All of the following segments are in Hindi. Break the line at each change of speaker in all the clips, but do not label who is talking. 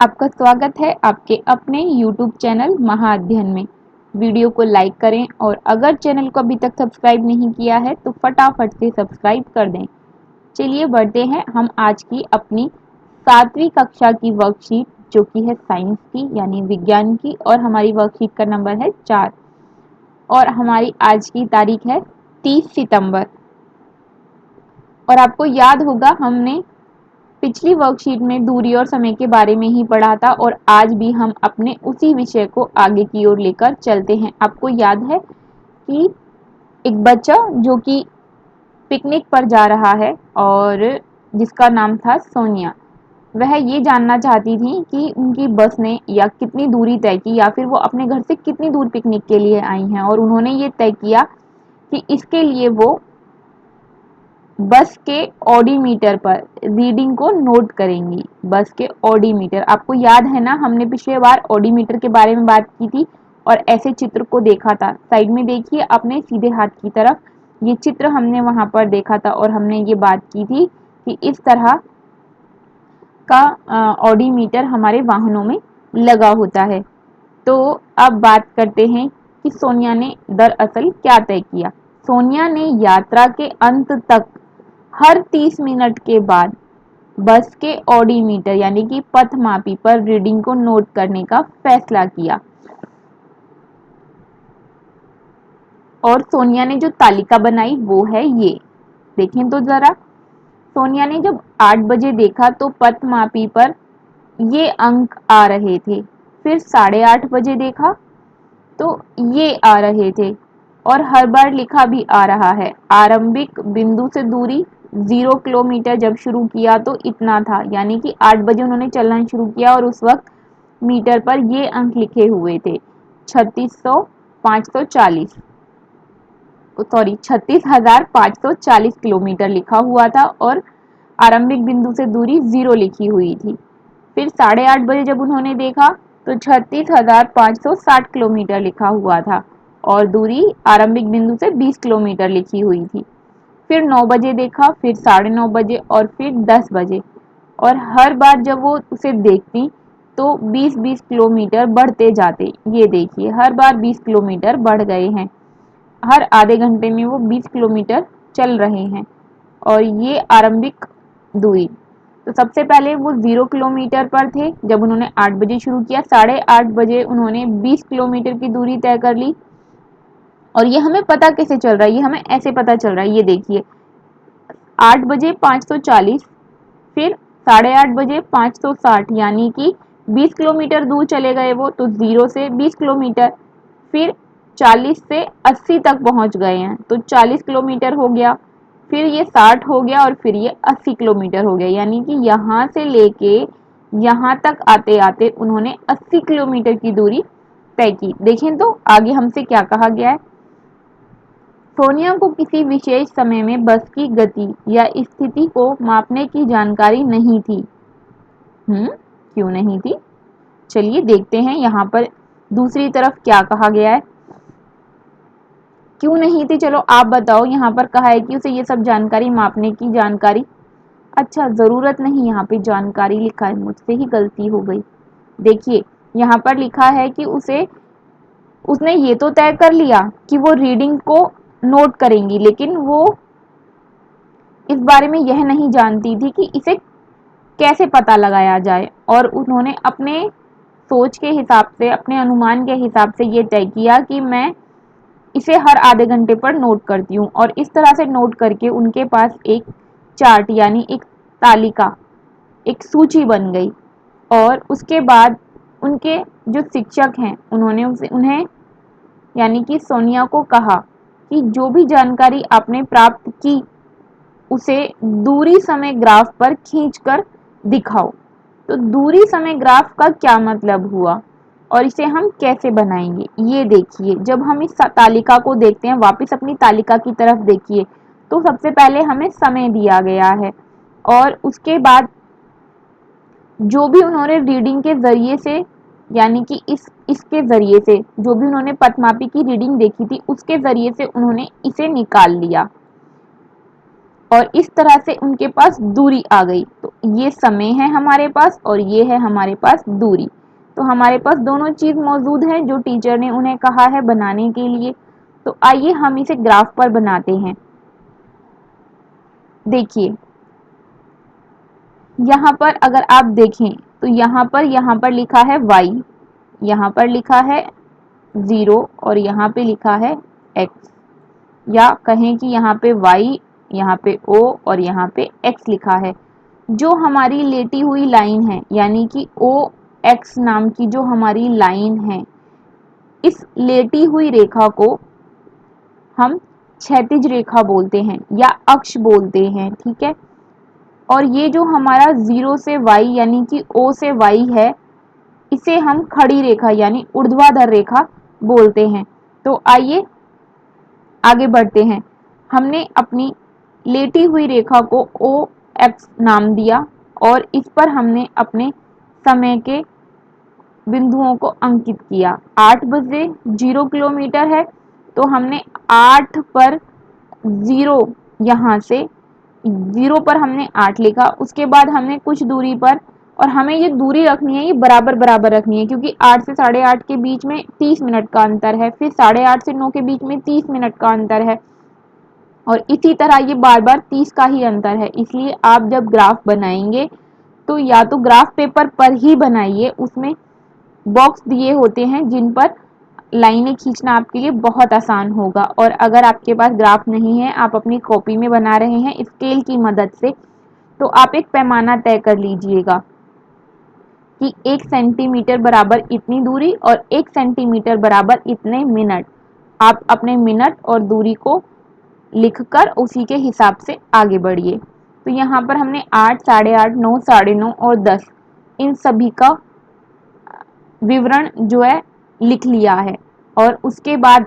आपका स्वागत है आपके अपने YouTube चैनल महाअध्ययन में। वीडियो को लाइक करें और अगर चैनल को अभी तक सब्सक्राइब नहीं किया है तो फटाफट से सब्सक्राइब कर दें। चलिए बढ़ते हैं हम आज की अपनी 7वीं कक्षा की वर्कशीट जो कि है साइंस की यानी विज्ञान की, और हमारी वर्कशीट का नंबर है 4 और हमारी आज की तारीख है 30 सितंबर। और आपको याद होगा हमने पिछली वर्कशीट में दूरी और समय के बारे में ही पढ़ा था और आज भी हम अपने उसी विषय को आगे की ओर लेकर चलते हैं। आपको याद है कि एक बच्चा जो कि पिकनिक पर जा रहा है और जिसका नाम था सोनिया, वह ये जानना चाहती थी कि उनकी बस ने या कितनी दूरी तय की या फिर वो अपने घर से कितनी दूर पिकनिक के लिए आई हैं, और उन्होंने ये तय किया कि इसके लिए वो बस के ऑडीमीटर पर रीडिंग को नोट करेंगी। बस के ऑडीमीटर, आपको याद है ना, हमने पिछले बार ऑडीमीटर के बारे में बात की थी और ऐसे चित्र को देखा था। साइड में देखिए अपने सीधे हाथ की तरफ, ये चित्र हमने वहां पर देखा था और हमने ये बात की थी कि इस तरह का ऑडीमीटर हमारे वाहनों में लगा होता है। तो अब बात करते हैं कि सोनिया ने दरअसल क्या तय किया। सोनिया ने यात्रा के अंत तक हर 30 मिनट के बाद बस के ऑडीमीटर यानी कि पथमापी पर रीडिंग को नोट करने का फैसला किया। और सोनिया ने जो तालिका बनाई वो है ये, देखें तो जरा। सोनिया ने जब 8 बजे देखा तो पथमापी पर ये अंक आ रहे थे, फिर 8:30 बजे देखा तो ये आ रहे थे और हर बार लिखा भी आ रहा है। आरंभिक बिंदु से दूरी 0 किलोमीटर जब शुरू किया तो इतना था, यानी कि 8 बजे उन्होंने चलना शुरू किया और उस वक्त मीटर पर ये अंक लिखे हुए थे 36,540 किलोमीटर लिखा हुआ था और आरंभिक बिंदु से दूरी 0 लिखी हुई थी। फिर 8:30 बजे जब उन्होंने देखा तो 36,560 किलोमीटर लिखा हुआ था और दूरी आरंभिक बिंदु से 20 किलोमीटर लिखी हुई थी। फिर 9 बजे देखा, फिर 9:30 बजे और फिर 10 बजे, और हर बार जब वो उसे देखती तो 20-20 किलोमीटर बढ़ते जाते। ये देखिए हर बार 20 किलोमीटर बढ़ गए हैं, हर आधे घंटे में वो 20 किलोमीटर चल रहे हैं। और ये आरंभिक दूरी, तो सबसे पहले वो 0 किलोमीटर पर थे जब उन्होंने 8 बजे शुरू किया। 8:30 बजे उन्होंने 20 किलोमीटर की दूरी तय कर ली। और ये हमें पता कैसे चल रहा है, ये हमें ऐसे पता चल रहा है, ये देखिए 8 बजे 540, फिर 8:30 बजे 560, यानी कि 20 किलोमीटर दूर चले गए वो, तो 0 से 20 किलोमीटर, फिर 40 से 80 तक पहुंच गए हैं तो 40 किलोमीटर हो गया, फिर ये 60 हो गया और फिर ये 80 किलोमीटर हो गया, यानी कि यहाँ से लेके यहाँ तक आते आते उन्होंने 80 किलोमीटर की दूरी तय की। देखें तो आगे हमसे क्या कहा गया है। सोनिया को किसी विशेष समय में बस की गति या स्थिति को मापने की जानकारी नहीं थी। क्यों नहीं थी? चलिए देखते हैं यहाँ पर दूसरी तरफ क्या कहा गया है। क्यों नहीं थी, चलो आप बताओ। यहाँ पर कहा है कि उसे ये सब जानकारी, मापने की जानकारी, अच्छा ज़रूरत नहीं, यहाँ पे जानकारी लिखा है, मुझसे ही गलती हो गई। देखिए यहाँ पर लिखा है कि उसने ये तो तय कर लिया कि वो रीडिंग को नोट करेंगी, लेकिन वो इस बारे में यह नहीं जानती थी कि इसे कैसे पता लगाया जाए। और उन्होंने अपने सोच के हिसाब से, अपने अनुमान के हिसाब से ये तय किया कि मैं इसे हर आधे घंटे पर नोट करती हूँ। और इस तरह से नोट करके उनके पास एक चार्ट यानी एक तालिका, एक सूची बन गई। और उसके बाद उनके जो शिक्षक हैं उन्होंने उन्हें यानी कि सोनिया को कहा कि जो भी जानकारी आपने प्राप्त की उसे दूरी समय ग्राफ पर खींचकर दिखाओ। तो दूरी समय ग्राफ का क्या मतलब हुआ और इसे हम कैसे बनाएंगे, ये देखिए। जब हम इस तालिका को देखते हैं, वापस अपनी तालिका की तरफ देखिए, तो सबसे पहले हमें समय दिया गया है और उसके बाद जो भी उन्होंने रीडिंग के जरिए से, यानी कि इसके जरिए से जो भी उन्होंने पथमापी की रीडिंग देखी थी उसके जरिए से उन्होंने इसे निकाल लिया और इस तरह से उनके पास दूरी आ गई। तो ये समय है हमारे पास और ये है हमारे पास दूरी। तो हमारे पास दोनों चीज़ मौजूद है जो टीचर ने उन्हें कहा है बनाने के लिए। तो आइए हम इसे ग्राफ पर बनाते हैं। देखिए यहाँ पर अगर आप देखें तो यहाँ पर लिखा है y, यहाँ पर लिखा है 0 और यहाँ पे लिखा है x, या कहें कि यहाँ पे y, यहाँ पे o और यहाँ पे x लिखा है। जो हमारी लेटी हुई लाइन है यानी कि ओ एक्स नाम की जो हमारी लाइन है, इस लेटी हुई रेखा को हम क्षैतिज रेखा बोलते हैं या अक्ष बोलते हैं, ठीक है। और ये जो हमारा 0 से y यानी कि o से y है, इसे हम खड़ी रेखा यानी ऊर्ध्वाधर रेखा बोलते हैं। तो आइए आगे बढ़ते हैं। हमने अपनी लेटी हुई रेखा को ओ एक्स नाम दिया और इस पर हमने अपने समय के बिंदुओं को अंकित किया। 8 बजे 0 किलोमीटर है तो हमने 8 पर 0, यहाँ से 0 पर हमने 8 लिखा। उसके बाद हमने कुछ दूरी पर, और हमें ये दूरी रखनी है, ये बराबर बराबर रखनी है क्योंकि 8 से 8:30 के बीच में 30 मिनट का अंतर है, फिर 8:30 से 9 के बीच में 30 मिनट का अंतर है और इसी तरह ये बार बार 30 का ही अंतर है। इसलिए आप जब ग्राफ बनाएंगे तो या तो ग्राफ पेपर पर ही बनाइए, उसमें बॉक्स दिए होते हैं जिन पर लाइनें खींचना आपके लिए बहुत आसान होगा। और अगर आपके पास ग्राफ नहीं है, आप अपनी कॉपी में बना रहे हैं स्केल की मदद से, तो आप एक पैमाना तय कर लीजिएगा कि 1 सेंटीमीटर बराबर इतनी दूरी और 1 सेंटीमीटर बराबर इतने मिनट। आप अपने मिनट और दूरी को लिखकर उसी के हिसाब से आगे बढ़िए। तो यहाँ पर हमने 8, 8:30, 9, 9:30 और 10 इन सभी का विवरण जो है लिख लिया है। और उसके बाद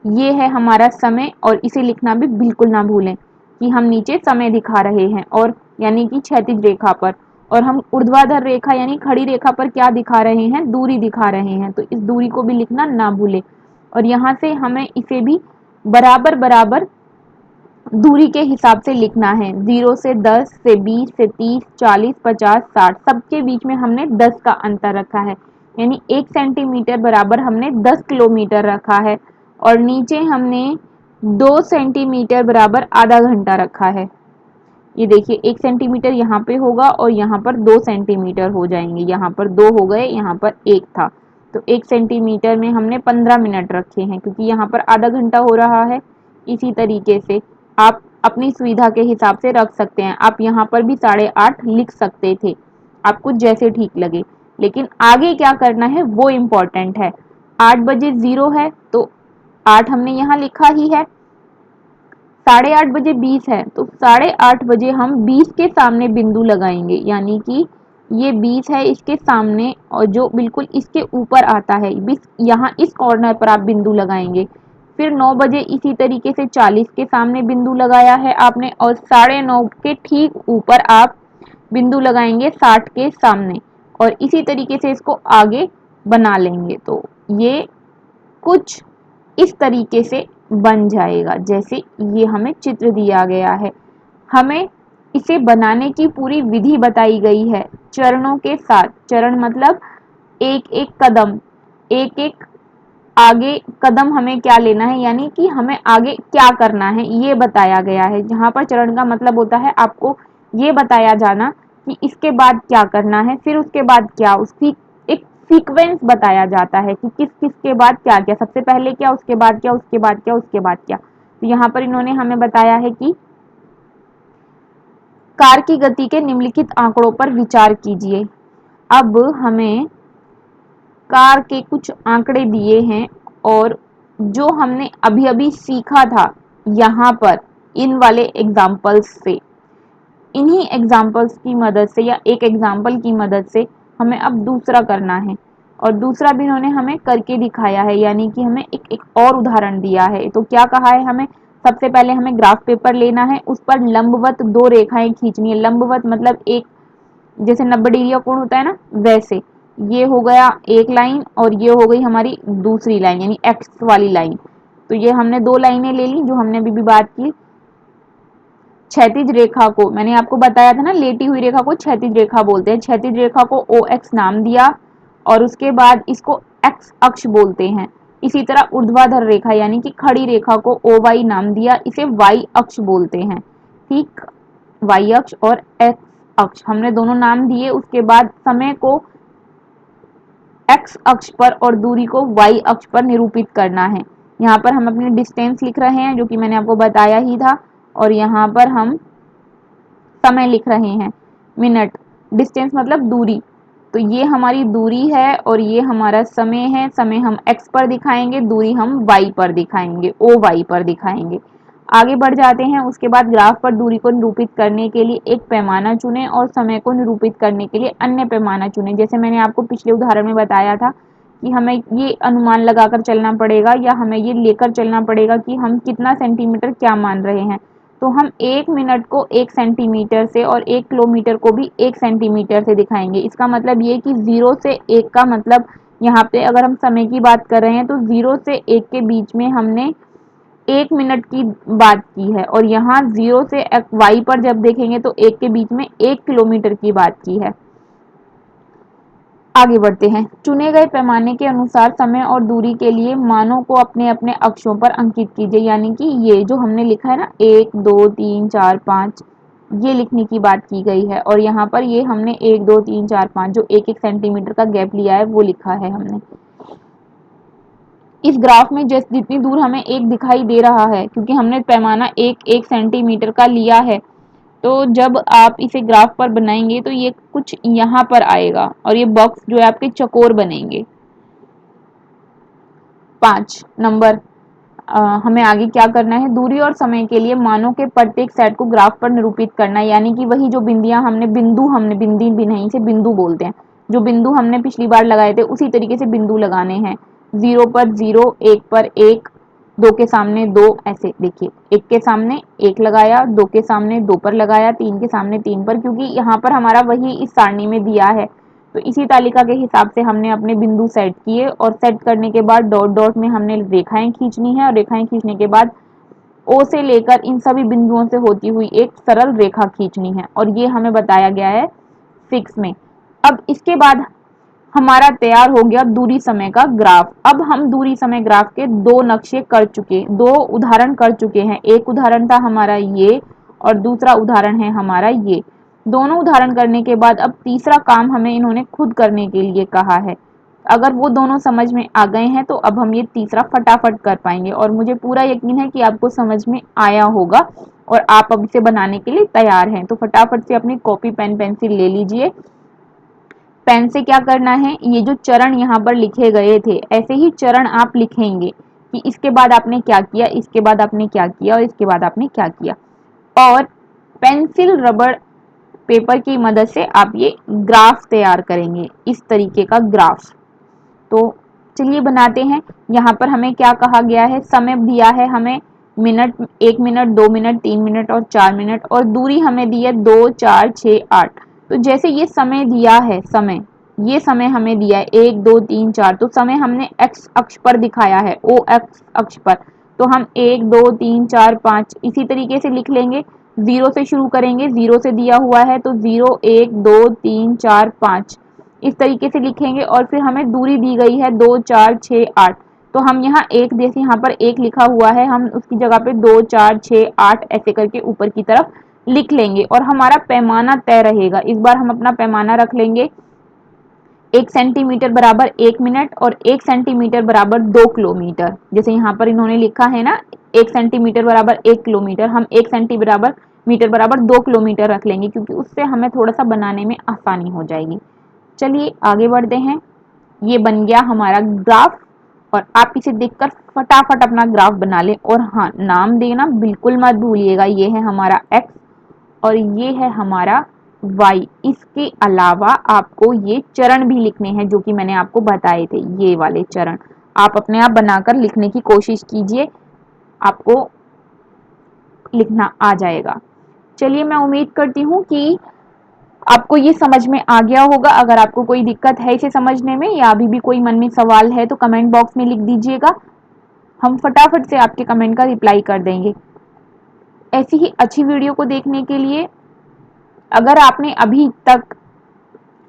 ये है हमारा समय, और इसे लिखना भी बिल्कुल ना भूलें कि हम नीचे समय दिखा रहे हैं और यानी कि क्षैतिज रेखा पर, और हम ऊर्ध्वाधर रेखा यानी खड़ी रेखा पर क्या दिखा रहे हैं, दूरी दिखा रहे हैं। तो इस दूरी को भी लिखना ना भूलें। और यहाँ से हमें इसे भी बराबर बराबर दूरी के हिसाब से लिखना है। 0 से 10 से 20 से 30 40 50 60 सबके बीच में हमने 10 का अंतर रखा है, यानी 1 सेंटीमीटर बराबर हमने 10 किलोमीटर रखा है। और नीचे हमने 2 सेंटीमीटर बराबर आधा घंटा रखा है। ये देखिए 1 सेंटीमीटर यहाँ पे होगा और यहाँ पर 2 सेंटीमीटर हो जाएंगे, यहाँ पर 2 हो गए, यहाँ पर 1 था। तो 1 सेंटीमीटर में हमने 15 मिनट रखे हैं क्योंकि यहाँ पर आधा घंटा हो रहा है। इसी तरीके से आप अपनी सुविधा के हिसाब से रख सकते हैं। आप यहाँ पर भी 8:30 लिख सकते थे, आपको जैसे ठीक लगे। लेकिन आगे क्या करना है वो इम्पोर्टेंट है। 8 बजे 0 है तो 8 हमने यहाँ लिखा ही है। 8:30 बजे 20 है तो 8:30 बजे हम 20 के सामने बिंदु लगाएंगे, यानी कि ये 20 है इसके सामने और जो बिल्कुल इसके ऊपर आता है, यहाँ इस कॉर्नर पर आप बिंदु लगाएंगे। फिर 9 बजे इसी तरीके से 40 के सामने बिंदु लगाया है आपने, और 9:30 के ठीक ऊपर आप बिंदु लगाएंगे 60 के सामने, और इसी तरीके से इसको आगे बना लेंगे। तो ये कुछ इस तरीके से बन जाएगा जैसे ये हमें चित्र दिया गया है। हमें इसे बनाने की पूरी विधि बताई गई है चरणों के साथ। चरण मतलब एक एक कदम, एक एक आगे कदम हमें क्या लेना है, यानी कि हमें आगे क्या करना है ये बताया गया है। जहाँ पर चरण का मतलब होता है आपको ये बताया जाना कि इसके बाद क्या करना है, फिर उसके बाद क्या, उसकी एक सीक्वेंस बताया जाता है कि किस किस के बाद क्या क्या, सबसे पहले क्या, उसके बाद क्या, उसके बाद क्या, उसके बाद क्या। तो यहाँ पर इन्होंने हमें बताया है कि कार की गति के निम्नलिखित आंकड़ों पर विचार कीजिए। अब हमें कार के कुछ आंकड़े दिए हैं और जो हमने अभी अभी सीखा था यहाँ पर इन वाले एग्जाम्पल्स से, इन्हीं एग्जाम्पल्स की मदद से या एक एग्जाम्पल की मदद से हमें अब दूसरा करना है। और दूसरा भी इन्होंने हमें करके दिखाया है, यानी कि हमें एक और उदाहरण दिया है। तो क्या कहा है हमें, सबसे पहले हमें ग्राफ पेपर लेना है, उस पर लंबवत 2 रेखाएं खींचनी है। लंबवत मतलब एक जैसे 90 डिग्री का कोण होता है ना, वैसे ये हो गया एक लाइन और ये हो गई हमारी दूसरी लाइन यानी एक्स वाली लाइन। तो ये हमने 2 लाइनें ले ली जो हमने अभी भी बात की। क्षैतिज रेखा को, मैंने आपको बताया था ना, लेटी हुई रेखा को क्षैतिज रेखा बोलते हैं। क्षैतिज रेखा को OX नाम दिया और उसके बाद इसको X अक्ष बोलते हैं। इसी तरह ऊर्ध्वाधर रेखा यानी कि खड़ी रेखा को OY नाम दिया, इसे Y अक्ष बोलते हैं। ठीक, Y अक्ष और X अक्ष हमने दोनों नाम दिए। उसके बाद समय को X अक्ष पर और दूरी को Y अक्ष पर निरूपित करना है। यहाँ पर हम अपनी डिस्टेंस लिख रहे हैं जो कि मैंने आपको बताया ही था, और यहाँ पर हम समय लिख रहे हैं, मिनट। डिस्टेंस मतलब दूरी, तो ये हमारी दूरी है और ये हमारा समय है। समय हम x पर दिखाएंगे, दूरी हम y पर दिखाएंगे, OY पर दिखाएंगे। आगे बढ़ जाते हैं। उसके बाद ग्राफ पर दूरी को निरूपित करने के लिए एक पैमाना चुनें और समय को निरूपित करने के लिए अन्य पैमाना चुनें। जैसे मैंने आपको पिछले उदाहरण में बताया था कि हमें ये अनुमान लगाकर चलना पड़ेगा या हमें ये लेकर चलना पड़ेगा कि हम कितना सेंटीमीटर क्या मान रहे हैं। तो हम 1 मिनट को 1 सेंटीमीटर से और 1 किलोमीटर को भी 1 सेंटीमीटर से दिखाएंगे। इसका मतलब ये कि 0 से 1 का मतलब, यहाँ पे अगर हम समय की बात कर रहे हैं तो 0 से 1 के बीच में हमने 1 मिनट की बात की है, और यहाँ 0 से Y पर जब देखेंगे तो 1 के बीच में 1 किलोमीटर की बात की है। आगे बढ़ते हैं। चुने गए पैमाने के अनुसार समय और दूरी के लिए मानों को अपने अपने अक्षों पर अंकित कीजिए। यानी कि ये जो हमने लिखा है ना 1 2 3 4 5, ये लिखने की बात की गई है, और यहाँ पर ये हमने 1 2 3 4 5 जो 1 1 सेंटीमीटर का गैप लिया है वो लिखा है हमने। इस ग्राफ में जितनी दूर हमें 1 दिखाई दे रहा है, क्योंकि हमने पैमाना 1 1 सेंटीमीटर का लिया है, तो जब आप इसे ग्राफ पर बनाएंगे तो ये कुछ यहाँ पर आएगा और ये बॉक्स जो है आपके चौकोर बनेंगे। 5 नंबर, हमें आगे क्या करना है, दूरी और समय के लिए मानों के प्रत्येक सेट को ग्राफ पर निरूपित करना है। यानी कि वही जो बिंदियां हमने बिंदी भी नहीं, से बिंदु बोलते हैं, जो बिंदु हमने पिछली बार लगाए थे उसी तरीके से बिंदु लगाने हैं। 0 पर 0, 1 पर 1, 2 के सामने 2, ऐसे देखिए 1 के सामने 1 लगाया, 2 के सामने 2 पर लगाया, 3 के सामने 3 पर, क्योंकि यहाँ पर हमारा वही इस सारणी में दिया है। तो इसी तालिका के हिसाब से हमने अपने बिंदु सेट किए, और सेट करने के बाद डॉट डॉट में हमने रेखाएं खींचनी है, और रेखाएं खींचने के बाद O से लेकर इन सभी बिंदुओं से होती हुई एक सरल रेखा खींचनी है, और ये हमें बताया गया है 6 में। अब इसके बाद हमारा तैयार हो गया दूरी समय का ग्राफ। अब हम दूरी समय ग्राफ के 2 नक्शे कर चुके, 2 उदाहरण कर चुके हैं। एक उदाहरण था हमारा ये, और दूसरा उदाहरण है हमारा ये। दोनों उदाहरण करने के बाद अब तीसरा काम हमें इन्होंने खुद करने के लिए कहा है। अगर वो दोनों समझ में आ गए हैं तो अब हम ये तीसरा फटाफट कर पाएंगे, और मुझे पूरा यकीन है कि आपको समझ में आया होगा और आप अब इसे बनाने के लिए तैयार हैं। तो फटाफट से अपनी कॉपी पेन पेंसिल ले लीजिए। पेन से क्या करना है, ये जो चरण यहाँ पर लिखे गए थे ऐसे ही चरण आप लिखेंगे कि इसके बाद आपने क्या किया, इसके बाद आपने क्या किया, और इसके बाद आपने क्या किया। और पेंसिल रबड़ पेपर की मदद से आप ये ग्राफ तैयार करेंगे, इस तरीके का ग्राफ। तो चलिए बनाते हैं। यहाँ पर हमें क्या कहा गया है, समय दिया है हमें मिनट, 1 मिनट, 2 मिनट, 3 मिनट और 4 मिनट, और दूरी हमें दी है 2 4 6 8। तो जैसे ये समय दिया है, समय, ये समय हमें दिया है 1 2 3 4, तो समय हमने x अक्ष पर दिखाया है, OX अक्ष पर। तो हम 1 2 3 4 5 इसी तरीके से लिख लेंगे। 0 से शुरू करेंगे, 0 से दिया हुआ है तो 0 1 2 3 4 5 इस तरीके से लिखेंगे, और फिर हमें दूरी दी गई है 2 4 6 8। तो हम यहाँ एक, जैसे यहाँ पर 1 लिखा हुआ है, हम उसकी जगह पे 2 4 6 8 ऐसे करके ऊपर की तरफ लिख लेंगे, और हमारा पैमाना तय रहेगा। इस बार हम अपना पैमाना रख लेंगे, 1 सेंटीमीटर बराबर 1 मिनट और 1 सेंटीमीटर बराबर 2 किलोमीटर। जैसे यहाँ पर इन्होंने लिखा है ना 1 सेंटीमीटर बराबर 1 किलोमीटर, हम 1 सेंटीमीटर बराबर 2 किलोमीटर रख लेंगे, क्योंकि उससे हमें थोड़ा सा बनाने में आसानी हो जाएगी। चलिए आगे बढ़ते हैं। ये बन गया हमारा ग्राफ, और आप इसे देखकर फटाफट अपना ग्राफ बना लें। और हाँ, नाम देना बिल्कुल मत भूलिएगा। ये है हमारा x और ये है हमारा y। इसके अलावा आपको ये चरण भी लिखने हैं जो कि मैंने आपको बताए थे, ये वाले चरण आप अपने आप बनाकर लिखने की कोशिश कीजिए, आपको लिखना आ जाएगा। चलिए, मैं उम्मीद करती हूँ कि आपको ये समझ में आ गया होगा। अगर आपको कोई दिक्कत है इसे समझने में, या अभी भी कोई मन में सवाल है, तो कमेंट बॉक्स में लिख दीजिएगा। हम फटाफट से आपके कमेंट का रिप्लाई कर देंगे। ऐसी ही अच्छी वीडियो को देखने के लिए अगर आपने अभी तक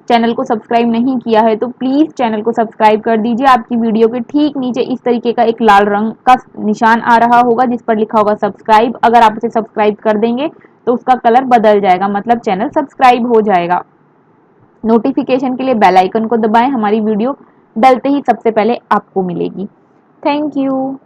चैनल को सब्सक्राइब नहीं किया है तो प्लीज़ चैनल को सब्सक्राइब कर दीजिए। आपकी वीडियो के ठीक नीचे इस तरीके का एक लाल रंग का निशान आ रहा होगा जिस पर लिखा होगा सब्सक्राइब। अगर आप उसे सब्सक्राइब कर देंगे तो उसका कलर बदल जाएगा, मतलब चैनल सब्सक्राइब हो जाएगा। नोटिफिकेशन के लिए बेल आइकन को दबाएं, हमारी वीडियो डलते ही सबसे पहले आपको मिलेगी। Thank you.